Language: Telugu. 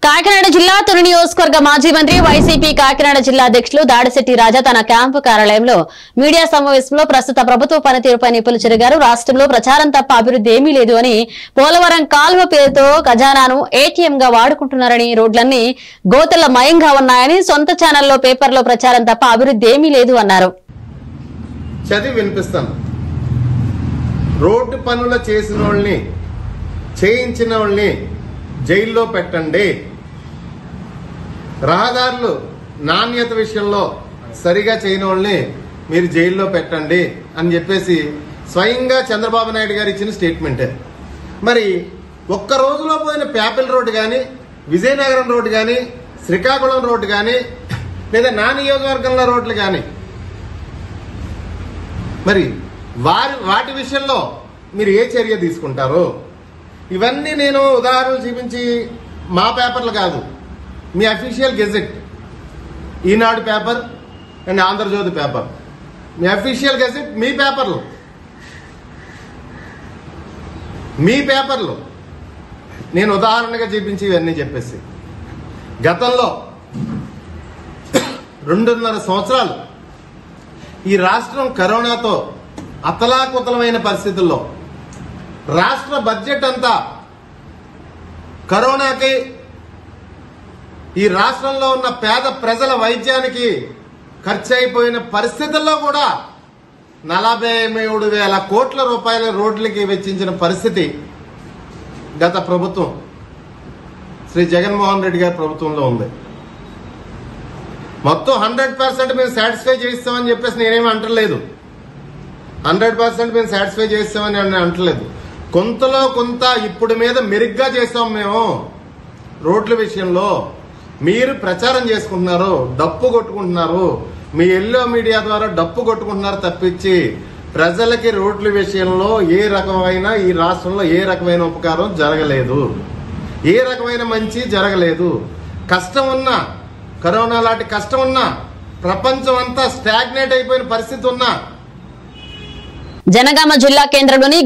కాకినాడ జిల్లా తుని నియోజకవర్గ మాజీ మంత్రి వైసీపీ కాకినాడ జిల్లా అధ్యక్షులు దాడిశెట్టి రాజా తన క్యాంపు కార్యాలయంలో మీడియా సమావేశంలో ప్రస్తుత ప్రభుత్వ పనితీరుపై నిపుణులు చెరిగారు. రాష్ట్రంలో ప్రచారం తప్ప అభివృద్ధి ఏమీ లేదు అని, పోలవరం కాల్వ పేరుతో ఖజానాను ఏటీఎం గా వాడుకుంటున్నారని, రోడ్లన్నీ గోతల మయంగా ఉన్నాయని, సొంత ఛానల్లో పేపర్లో ప్రచారం తప్ప అభివృద్ధి ఏమీ లేదు అన్నారు. చదివి వినిపిస్తాను. రోడ్డు పనులు చేసిన వాళ్ళని, చేయించిన వాళ్ళని జైల్లో పెట్టండి, రహదారులు నాణ్యత విషయంలో సరిగా చేయని వాళ్ళని మీరు జైల్లో పెట్టండి అని చెప్పేసి స్వయంగా చంద్రబాబు నాయుడు గారు ఇచ్చిన స్టేట్మెంటే. మరి ఒక్క రోజులో పోయిన ప్యాపిల్ రోడ్డు కానీ, విజయనగరం రోడ్డు కానీ, శ్రీకాకుళం రోడ్డు కానీ, లేదా నా నియోజకవర్గంలో రోడ్లు కానీ, మరి వాటి విషయంలో మీరు ఏ చర్య తీసుకుంటారు? ఇవన్నీ నేను ఉదాహరణలు చూపించి మా పేపర్లు కాదు, మీ official gazette, Eenadu paper and Andhra Jyothi paper, మీ అఫీషియల్ గెజెట్, మీ పేపర్లు నేను ఉదాహరణగా చూపించి ఇవన్నీ చెప్పేసి, గతంలో 2.5 సంవత్సరాలు ఈ రాష్ట్రం కరోనాతో అతలాకుతలమైన పరిస్థితుల్లో రాష్ట్ర బడ్జెట్ అంతా కరోనాకి, ఈ రాష్ట్రంలో ఉన్న పేద ప్రజల వైద్యానికి ఖర్చు అయిపోయిన పరిస్థితుల్లో కూడా 47,000 కోట్ల రూపాయల రోడ్లకి వెచ్చించిన పరిస్థితి గత ప్రభుత్వం, శ్రీ జగన్మోహన్ రెడ్డి గారి ప్రభుత్వంలో ఉంది. మొత్తం 100% మేము సాటిస్ఫై చేస్తామని చెప్పేసి నేనేమి అంటలేదు. 100% మేము సాటిస్ఫై చేస్తామని అంటలేదు. కొంతలో కొంత ఇప్పుడు మీద మెరుగ్గా చేస్తాం మేము. రోడ్ల విషయంలో మీరు ప్రచారం చేసుకుంటున్నారు, డప్పు కొట్టుకుంటున్నారు, మీ ఎల్లో మీడియా ద్వారా డప్పు కొట్టుకుంటున్నారు తప్పించి ప్రజలకి రోడ్ల విషయంలో ఏ రకమైన, ఈ రాష్ట్రంలో ఏ రకమైన ఉపకారం జరగలేదు, ఏ రకమైన మంచి జరగలేదు. కష్టం ఉన్నా, కరోనా లాంటి కష్టం ఉన్నా, ప్రపంచం అంతా స్టాగ్నేట్ అయిపోయిన పరిస్థితి ఉన్నా, జనగామ జిల్లా కేంద్రంలోని